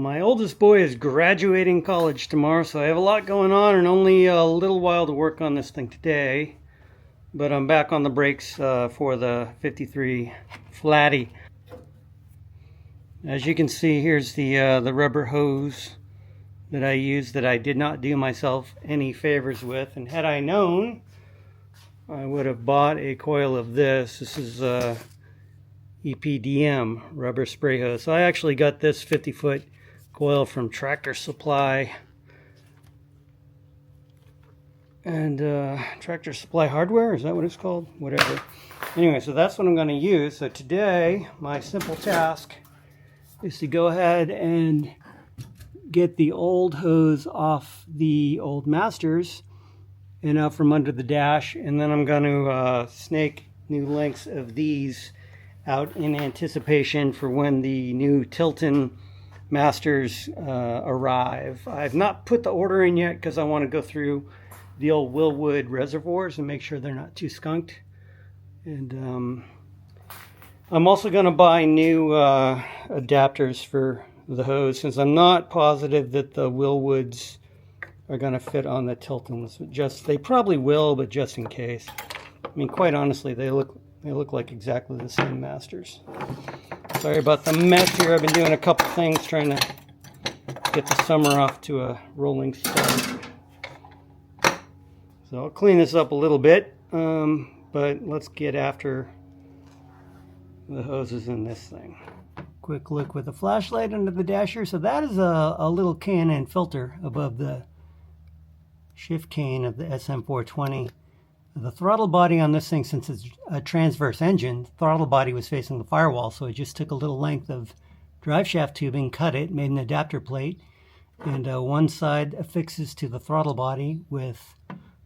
My oldest boy is graduating college tomorrow, so I have a lot going on and only a little while to work on this thing today. But I'm back on the brakes for the 53 Flattie. As you can see, here's the rubber hose that I used that I did not do myself any favors with. And had I known, I would have bought a coil of this. This is EPDM rubber spray hose. So I actually got this 50-foot coil from Tractor Supply and Tractor Supply Hardware, is that what it's called? Whatever. Anyway, so that's what I'm going to use. So today my simple task is to go ahead and get the old hose off the old Masters and out from under the dash, and then I'm going to snake new lengths of these out in anticipation for when the new Tilton Masters arrive. I've not put the order in yet because I want to go through the old Willwood reservoirs and make sure they're not too skunked. And I'm also going to buy new adapters for the hose, since I'm not positive that the Willwoods are going to fit on the Tiltons. They probably will, but just in case. I mean, quite honestly, they look like exactly the same Masters. Sorry about the mess here. I've been doing a couple things trying to get the summer off to a rolling start. So I'll clean this up a little bit, but let's get after the hoses in this thing. Quick look with a flashlight under the dasher. So that is a little K&N filter above the shift cane of the SM420. The throttle body on this thing, since it's a transverse engine, the throttle body was facing the firewall, so I just took a little length of drive shaft tubing, cut it, made an adapter plate, and one side affixes to the throttle body with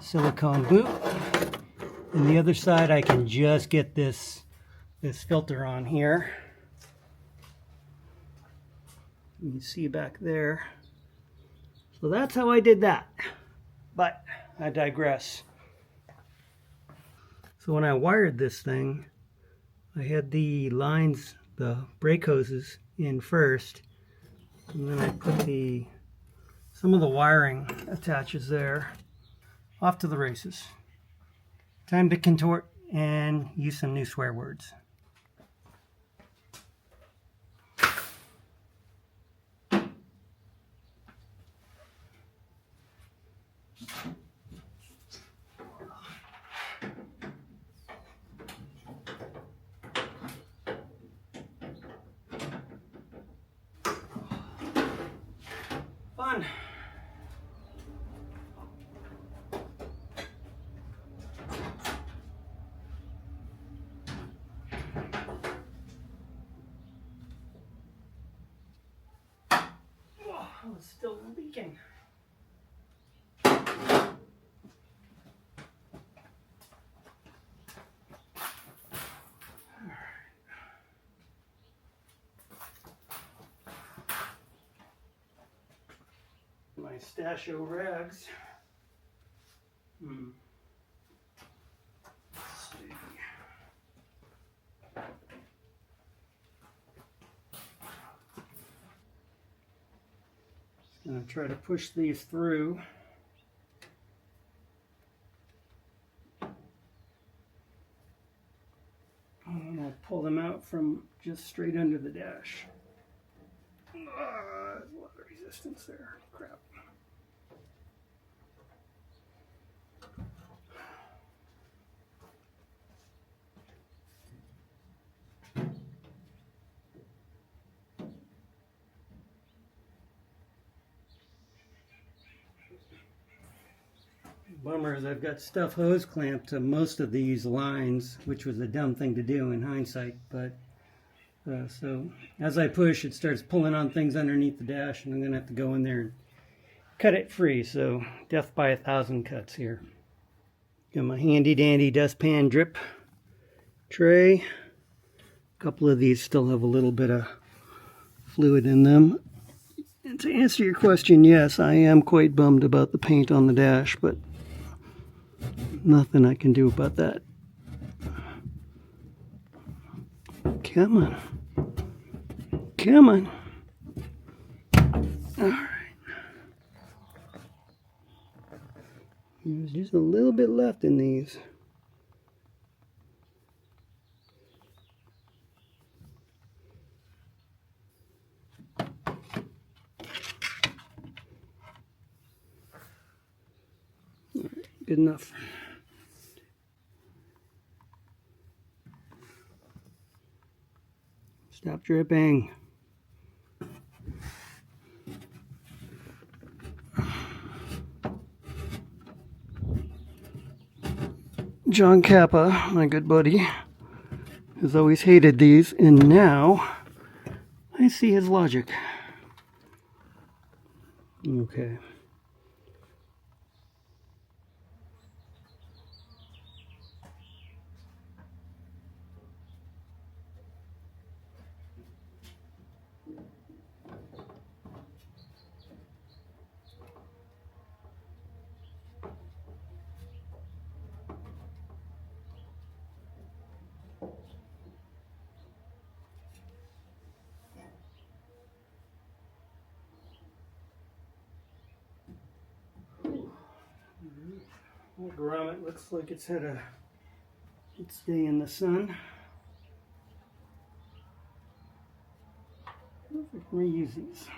silicone boot, and the other side I can just get this filter on here. You can see back there. So that's how I did that, but I digress. So when I wired this thing, I had the lines, the brake hoses in first, and then I put some of the wiring attaches there. Off to the races. Time to contort and use some new swear words. Fun. Oh, it's still leaking. My stash of rags. Let's see. Just gonna try to push these through. And I'll pull them out from just straight under the dash. There's a lot of resistance there. Crap. Bummer is I've got stuff hose clamped to most of these lines, which was a dumb thing to do in hindsight, but so as I push, it starts pulling on things underneath the dash, and I'm going to have to go in there and cut it free. So death by 1,000 cuts here. Got my handy dandy dustpan drip tray. A couple of these still have a little bit of fluid in them. And to answer your question, yes, I am quite bummed about the paint on the dash, but nothing I can do about that. Come on. Come on. All right. There's just a little bit left in these. All right, good enough. Stop dripping. John Kappa, my good buddy, has always hated these, and now I see his logic. Okay. That grommet looks like it's had a good stay in the sun. I wonder if we can reuse these.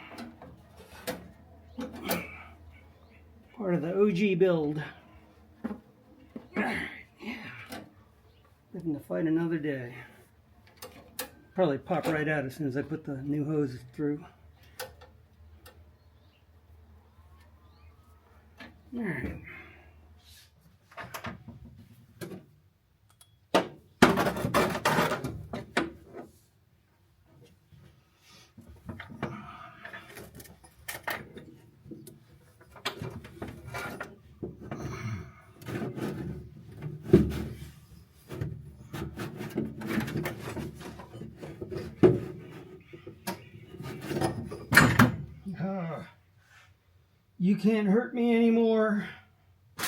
Part of the OG build. Yeah. Living to fight another day. Probably pop right out as soon as I put the new hose through. Alright. You can't hurt me anymore. So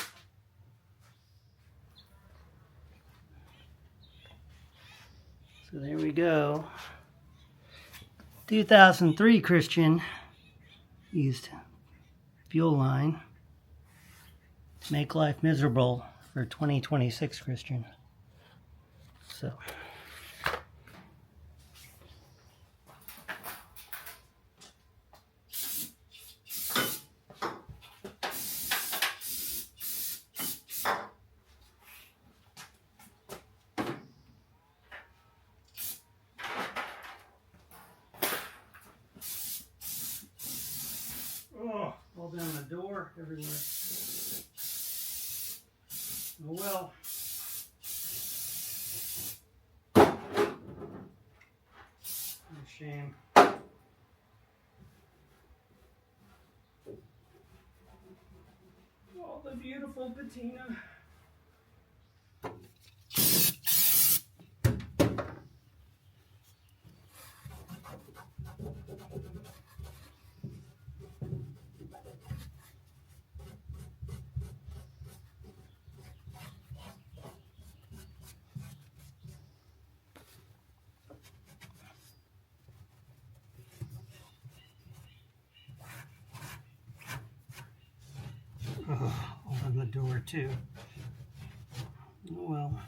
there we go. 2003 Christian used fuel line to make life miserable for 2026 Christian. So. Oh, all down the door, everywhere. Oh well. What a shame. Oh, the beautiful patina. Oh, open the door too. Oh well.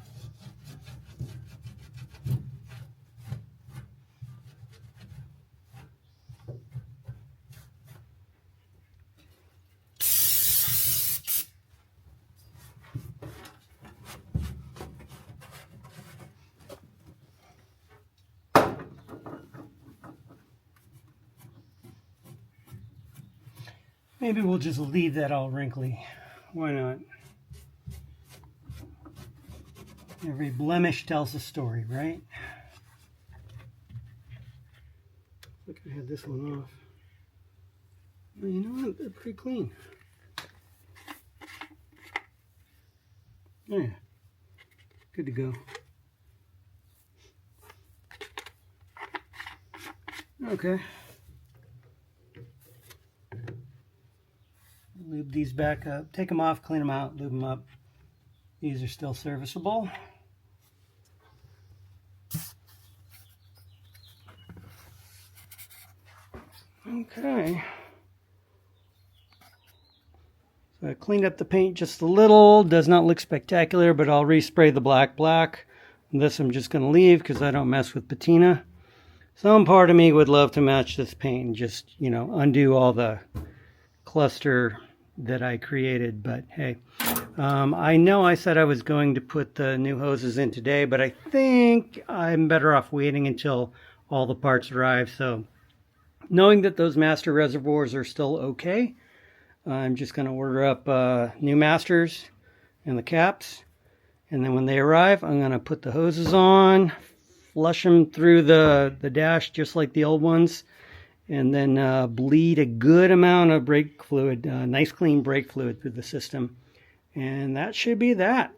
Maybe we'll just leave that all wrinkly. Why not? Every blemish tells a story, right? Look, I had this one off. Well, you know what? They're pretty clean. Yeah. Good to go. Okay. Lube these back up. Take them off, clean them out, lube them up. These are still serviceable. Okay. So I cleaned up the paint just a little. Does not look spectacular, but I'll respray the black. And this I'm just going to leave because I don't mess with patina. Some part of me would love to match this paint, just, you know, undo all the cluster that I created, but hey. I know I said I was going to put the new hoses in today, but I think I'm better off waiting until all the parts arrive. So knowing that those master reservoirs are still okay, I'm just going to order up new masters and the caps. And then when they arrive, I'm going to put the hoses on, flush them through the dash just like the old ones, and then bleed a good amount of brake fluid, nice clean brake fluid through the system. And that should be that.